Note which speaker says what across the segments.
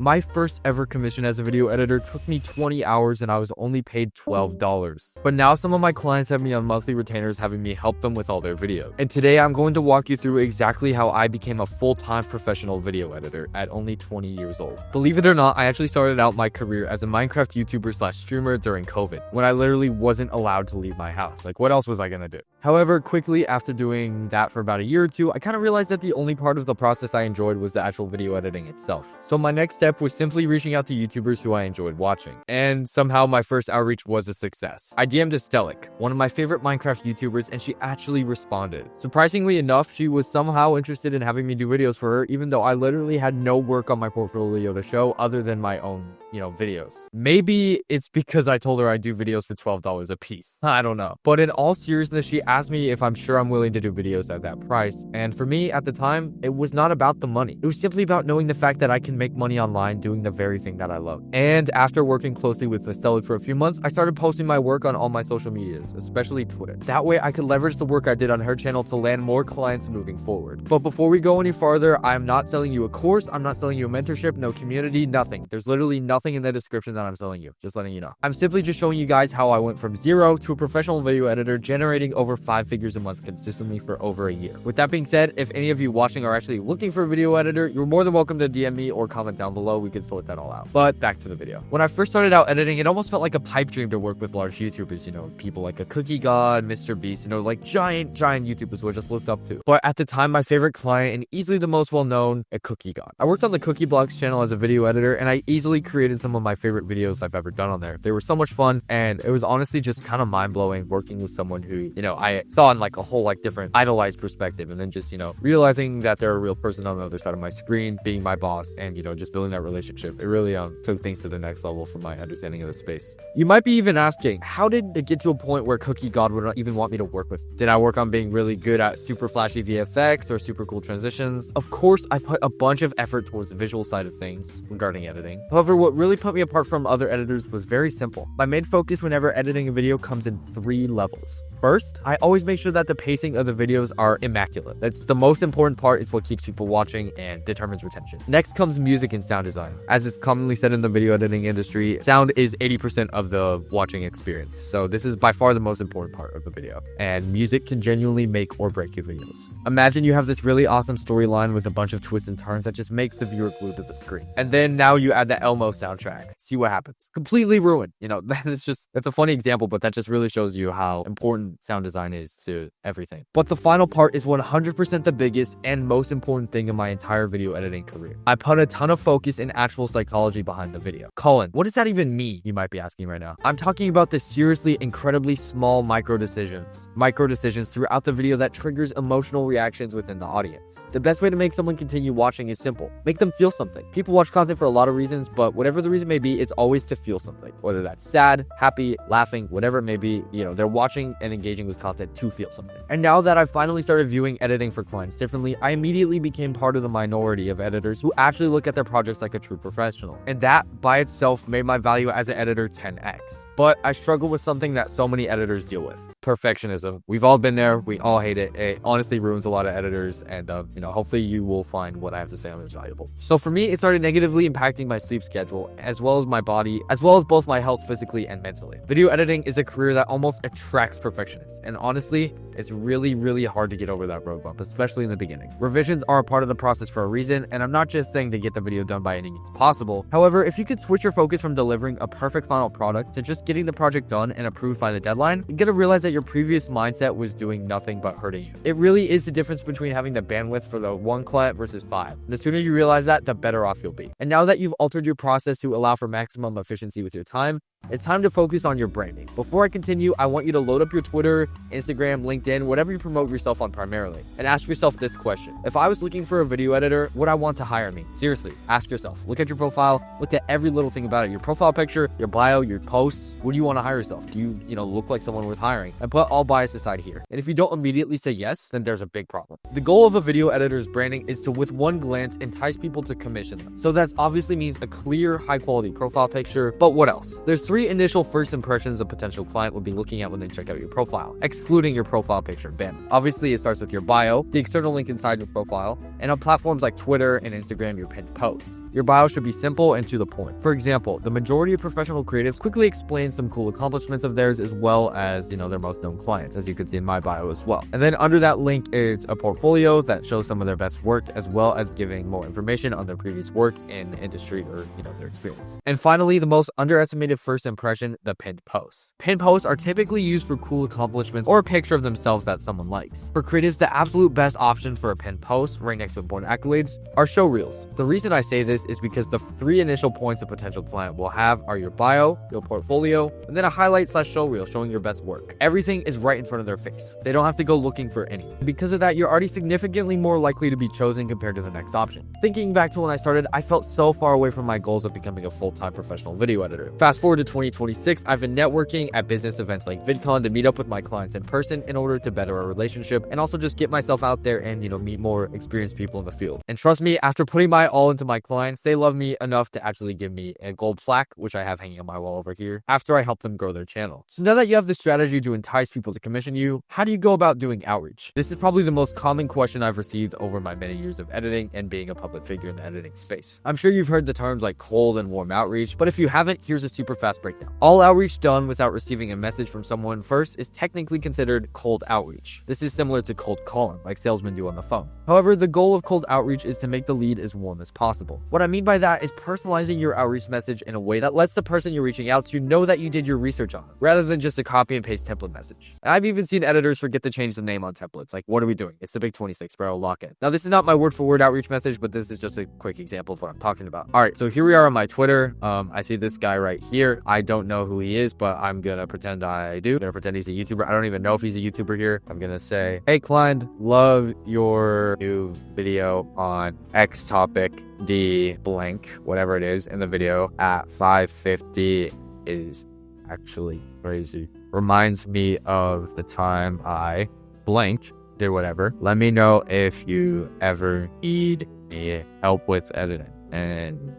Speaker 1: My first ever commission as a video editor took me 20 hours and I was only paid $12. But now some of my clients have me on monthly retainers having me help them with all their videos. And today I'm going to walk you through exactly how I became a full-time professional video editor at only 20 years old. Believe it or not, I actually started out my career as a Minecraft YouTuber / streamer during COVID, when I literally wasn't allowed to leave my house. Like, what else was I gonna do? However, quickly after doing that for about a year or two, I kind of realized that the only part of the process I enjoyed was the actual video editing itself. So my next step was simply reaching out to YouTubers who I enjoyed watching. And somehow my first outreach was a success. I DM'd Estelic, one of my favorite Minecraft YouTubers, and she actually responded. Surprisingly enough, she was somehow interested in having me do videos for her, even though I literally had no work on my portfolio to show other than my own, videos. Maybe it's because I told her I do videos for $12 a piece. I don't know. But in all seriousness, she asked me if I'm sure I'm willing to do videos at that price. And for me, at the time, it was not about the money. It was simply about knowing the fact that I can make money online doing the very thing that I love. And after working closely with Estelic for a few months, I started posting my work on all my social medias, especially Twitter. That way, I could leverage the work I did on her channel to land more clients moving forward. But before we go any farther, I'm not selling you a course, I'm not selling you a mentorship, no community, nothing. There's literally nothing in the description that I'm selling you, just letting you know. I'm simply just showing you guys how I went from zero to a professional video editor, generating over 5 figures a month consistently for over a year. With that being said, if any of you watching are actually looking for a video editor, you're more than welcome to DM me or comment down below. We can sort that all out. But back to the video. When I first started out editing, it almost felt like a pipe dream to work with large YouTubers, people like a Cookie God, Mr. Beast, like giant YouTubers who I just looked up to. But at the time, my favorite client and easily the most well-known, a Cookie God. I worked on the Cookie Blocks channel as a video editor, and I easily created some of my favorite videos I've ever done on there. They were so much fun, and it was honestly just kind of mind-blowing working with someone who, I saw in like a whole different idolized perspective, and then just, realizing that they're a real person on the other side of my screen, being my boss, and, just building that relationship. It really took things to the next level from my understanding of the space. You might be even asking, how did it get to a point where Cookie God would not even want me to work with? Did I work on being really good at super flashy VFX or super cool transitions? Of course, I put a bunch of effort towards the visual side of things regarding editing. However, what really put me apart from other editors was very simple. My main focus whenever editing a video comes in 3 levels. First, I always make sure that the pacing of the videos are immaculate. That's the most important part. It's what keeps people watching and determines retention. Next comes music and sound design. As is commonly said in the video editing industry, sound is 80% of the watching experience. So this is by far the most important part of the video. And music can genuinely make or break your videos. Imagine you have this really awesome storyline with a bunch of twists and turns that just makes the viewer glued to the screen. And then now you add the Elmo soundtrack. See what happens. Completely ruined. That's a funny example, but that just really shows you how important sound design is to everything. But the final part is 100% the biggest and most important thing in my entire video editing career. I put a ton of focus and actual psychology behind the video. Colin, what does that even mean? You might be asking right now. I'm talking about the seriously incredibly small micro decisions throughout the video that triggers emotional reactions within the audience. The best way to make someone continue watching is simple. Make them feel something. People watch content for a lot of reasons, but whatever the reason may be, it's always to feel something. Whether that's sad, happy, laughing, whatever it may be, they're watching and engaging with content to feel something. And now that I've finally started viewing editing for clients differently, I immediately became part of the minority of editors who actually look at their projects like a true professional. And that by itself made my value as an editor 10x. But I struggle with something that so many editors deal with. Perfectionism. We've all been there. We all hate it. It honestly ruins a lot of editors. And, hopefully you will find what I have to say on this valuable. So for me, it started negatively impacting my sleep schedule, as well as my body, as well as both my health physically and mentally. Video editing is a career that almost attracts perfectionists. And honestly, it's really, really hard to get over that road bump, especially in the beginning. Revisions are a part of the process for a reason, and I'm not just saying to get the video done by any means possible. However, if you could switch your focus from delivering a perfect final product to just getting the project done and approved by the deadline, you're gonna realize that your previous mindset was doing nothing but hurting you. It really is the difference between having the bandwidth for the 1 client versus 5. And the sooner you realize that, the better off you'll be. And now that you've altered your process to allow for maximum efficiency with your time, it's time to focus on your branding. Before I continue, I want you to load up your Twitter, Instagram, LinkedIn, whatever you promote yourself on primarily, and ask yourself this question. If I was looking for a video editor, would I want to hire me? Seriously, ask yourself. Look at your profile, look at every little thing about it. Your profile picture, your bio, your posts. Would you want to hire yourself? Do you, look like someone worth hiring? And put all bias aside here. And if you don't immediately say yes, then there's a big problem. The goal of a video editor's branding is to, with one glance, entice people to commission them. So that obviously means a clear, high-quality profile picture. But what else? There's 3 initial first impressions a potential client will be looking at when they check out your profile, excluding your profile picture. Bam. Obviously, it starts with your bio, the external link inside your profile, and on platforms like Twitter and Instagram, your pinned posts. Your bio should be simple and to the point. For example, the majority of professional creatives quickly explain some cool accomplishments of theirs as well as, their most known clients, as you can see in my bio as well. And then under that link, it's a portfolio that shows some of their best work as well as giving more information on their previous work in the industry or, their experience. And finally, the most underestimated first impression, the pinned posts. Pinned posts are typically used for cool accomplishments or a picture of themselves that someone likes. For creatives, the absolute best option for a pinned post, right next to important accolades, are show reels. The reason I say this is because the 3 initial points a potential client will have are your bio, your portfolio, and then a highlight/show reel showing your best work. Everything is right in front of their face. They don't have to go looking for anything. Because of that, you're already significantly more likely to be chosen compared to the next option. Thinking back to when I started, I felt so far away from my goals of becoming a full-time professional video editor. Fast forward to 2026, I've been networking at business events like VidCon to meet up with my clients in person in order to better our relationship and also just get myself out there and, meet more experienced people in the field. And trust me, after putting my all into my clients, they love me enough to actually give me a gold plaque, which I have hanging on my wall over here, after I help them grow their channel. So now that you have the strategy to entice people to commission you, how do you go about doing outreach? This is probably the most common question I've received over my many years of editing and being a public figure in the editing space. I'm sure you've heard the terms like cold and warm outreach, but if you haven't, here's a super fast breakdown. All outreach done without receiving a message from someone first is technically considered cold outreach. This is similar to cold calling, like salesmen do on the phone. However, the goal of cold outreach is to make the lead as warm as possible. What I mean by that is personalizing your outreach message in a way that lets the person you're reaching out to know that you did your research on it, rather than just a copy and paste template message. I've even seen editors forget to change the name on templates. Like, what are we doing? It's the big 26, bro. Lock it. Now, this is not my word for word outreach message, but this is just a quick example of what I'm talking about. All right, so here we are on my Twitter. I see this guy right here. I don't know who he is, but I'm gonna pretend I do. I'm gonna pretend he's a YouTuber. I don't even know if he's a YouTuber here. I'm gonna say, hey, Klein, love your new video on X topic, D blank, whatever it is in the video at 5:50 is actually crazy. Reminds me of the time I blanked, did whatever. Let me know if you ever need any help with editing and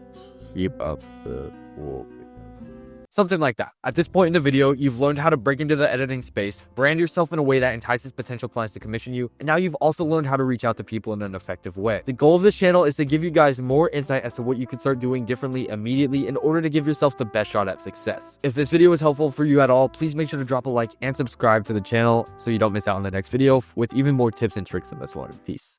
Speaker 1: keep up the cool. Something like that. At this point in the video, you've learned how to break into the editing space, brand yourself in a way that entices potential clients to commission you, and now you've also learned how to reach out to people in an effective way. The goal of this channel is to give you guys more insight as to what you can start doing differently immediately in order to give yourself the best shot at success. If this video was helpful for you at all, please make sure to drop a like and subscribe to the channel so you don't miss out on the next video with even more tips and tricks than this one. Peace.